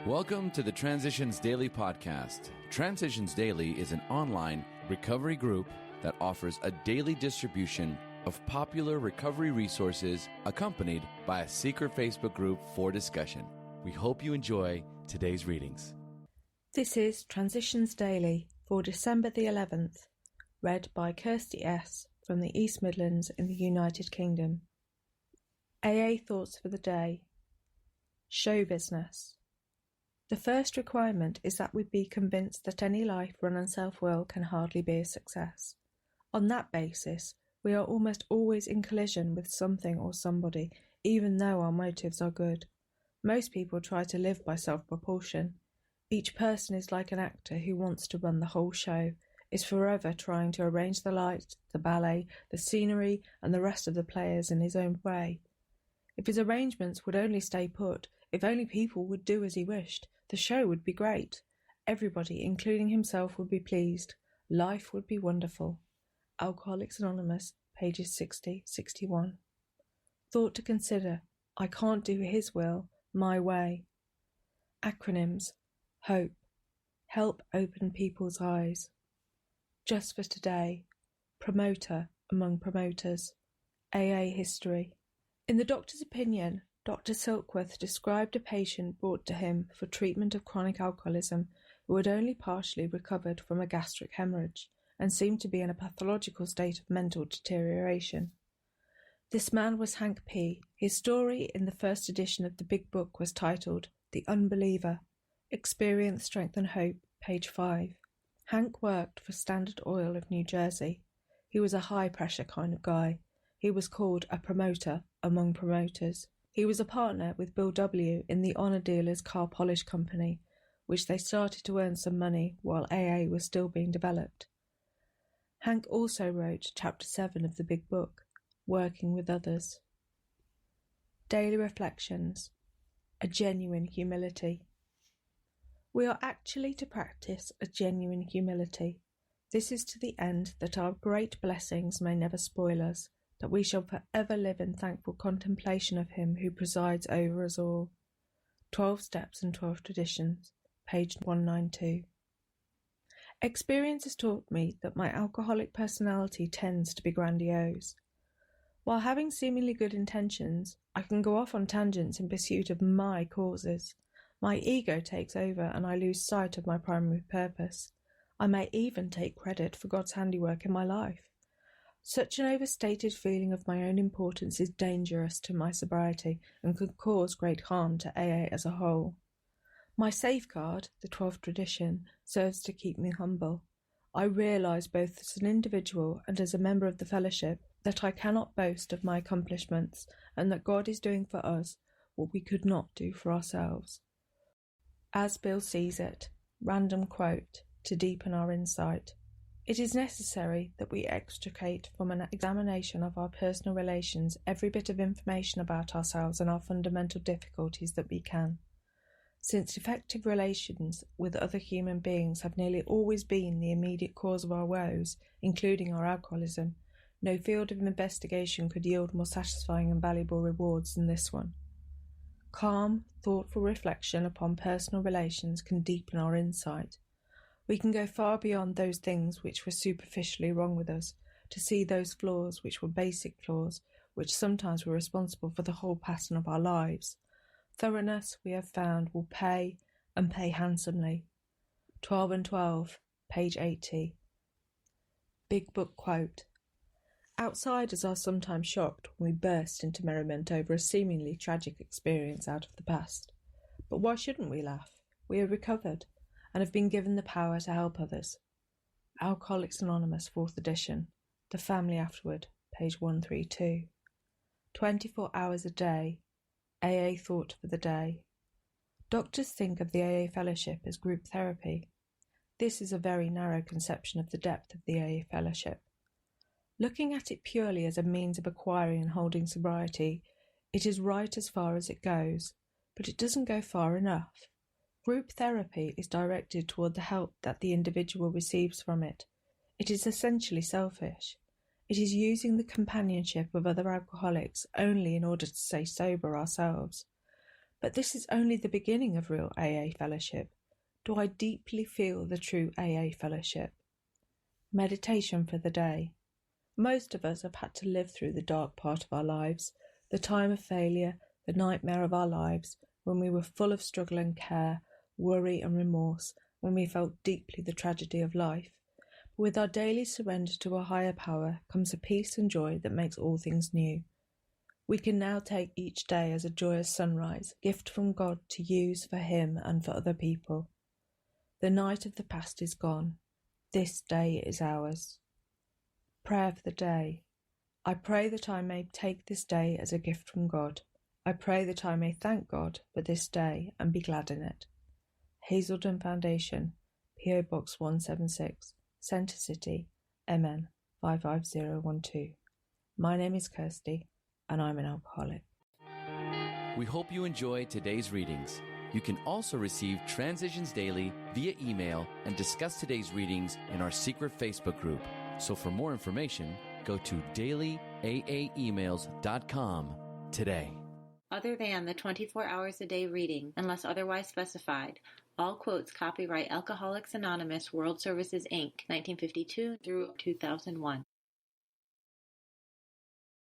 Welcome to the Transitions Daily podcast. Transitions Daily is an online recovery group that offers a daily distribution of popular recovery resources accompanied by a secret Facebook group for discussion. We hope you enjoy today's readings. This is Transitions Daily for December the 11th, read by Kirsty S. from the East Midlands in the United Kingdom. AA Thoughts for the Day. Show business. The first requirement is that we be convinced that any life run on self-will can hardly be a success. On that basis, we are almost always in collision with something or somebody, even though our motives are good. Most people try to live by self-propulsion. Each person is like an actor who wants to run the whole show, is forever trying to arrange the lights, the ballet, the scenery, and the rest of the players in his own way. If his arrangements would only stay put, if only people would do as he wished, the show would be great. Everybody, including himself, would be pleased. Life would be wonderful. Alcoholics Anonymous, pages 60-61. Thought to consider. I can't do his will, my way. Acronyms. HOPE. Help open people's eyes. Just for today. Promoter among promoters. AA history. In the doctor's opinion, Dr. Silkworth described a patient brought to him for treatment of chronic alcoholism who had only partially recovered from a gastric hemorrhage and seemed to be in a pathological state of mental deterioration. This man was Hank P. His story in the first edition of the Big Book was titled The Unbeliever, Experience, Strength and Hope, page 5. Hank worked for Standard Oil of New Jersey. He was a high-pressure kind of guy. He was called a promoter among promoters. He was a partner with Bill W. in the Honor Dealers Car Polish Company, which they started to earn some money while AA was still being developed. Hank also wrote Chapter 7 of the Big Book, Working with Others. Daily Reflections. A genuine humility. We are actually to practice a genuine humility. This is to the end that our great blessings may never spoil us, that we shall forever live in thankful contemplation of him who presides over us all. 12 Steps and 12 Traditions, page 192. Experience has taught me that my alcoholic personality tends to be grandiose. While having seemingly good intentions, I can go off on tangents in pursuit of my causes. My ego takes over and I lose sight of my primary purpose. I may even take credit for God's handiwork in my life. Such an overstated feeling of my own importance is dangerous to my sobriety and could cause great harm to AA as a whole. My safeguard, the 12th tradition, serves to keep me humble. I realise both as an individual and as a member of the fellowship that I cannot boast of my accomplishments and that God is doing for us what we could not do for ourselves. As Bill sees it, random quote, to deepen our insight. It is necessary that we extricate from an examination of our personal relations every bit of information about ourselves and our fundamental difficulties that we can. Since effective relations with other human beings have nearly always been the immediate cause of our woes, including our alcoholism, no field of investigation could yield more satisfying and valuable rewards than this one. Calm, thoughtful reflection upon personal relations can deepen our insight. We can go far beyond those things which were superficially wrong with us, to see those flaws which were basic flaws, which sometimes were responsible for the whole pattern of our lives. Thoroughness, we have found, will pay, and pay handsomely. 12 and 12, page 80. Big Book quote. Outsiders are sometimes shocked when we burst into merriment over a seemingly tragic experience out of the past. But why shouldn't we laugh? We are recovered and have been given the power to help others. Alcoholics Anonymous, 4th edition. The Family Afterward, page 132. 24 hours a day. AA Thought for the Day. Doctors think of the AA Fellowship as group therapy. This is a very narrow conception of the depth of the AA Fellowship. Looking at it purely as a means of acquiring and holding sobriety, it is right as far as it goes, but it doesn't go far enough. Group therapy is directed toward the help that the individual receives from it. It is essentially selfish. It is using the companionship of other alcoholics only in order to stay sober ourselves. But this is only the beginning of real AA fellowship. Do I deeply feel the true AA fellowship? Meditation for the day. Most of us have had to live through the dark part of our lives, the time of failure, the nightmare of our lives, when we were full of struggle and care, worry and remorse, when we felt deeply the tragedy of life. But with our daily surrender to a higher power comes a peace and joy that makes all things new. We can now take each day as a joyous sunrise, gift from God to use for Him and for other people. The night of the past is gone. This day is ours. Prayer for the day. I pray that I may take this day as a gift from God. I pray that I may thank God for this day and be glad in it. Hazelden Foundation, P.O. Box 176, Centre City, MN 55012. My name is Kirsty, and I'm an alcoholic. We hope you enjoyed today's readings. You can also receive Transitions Daily via email and discuss today's readings in our secret Facebook group. So for more information, go to dailyaaemails.com today. Other than the 24 hours a day reading, unless otherwise specified, all quotes copyright Alcoholics Anonymous World Services, Inc., 1952 through 2001.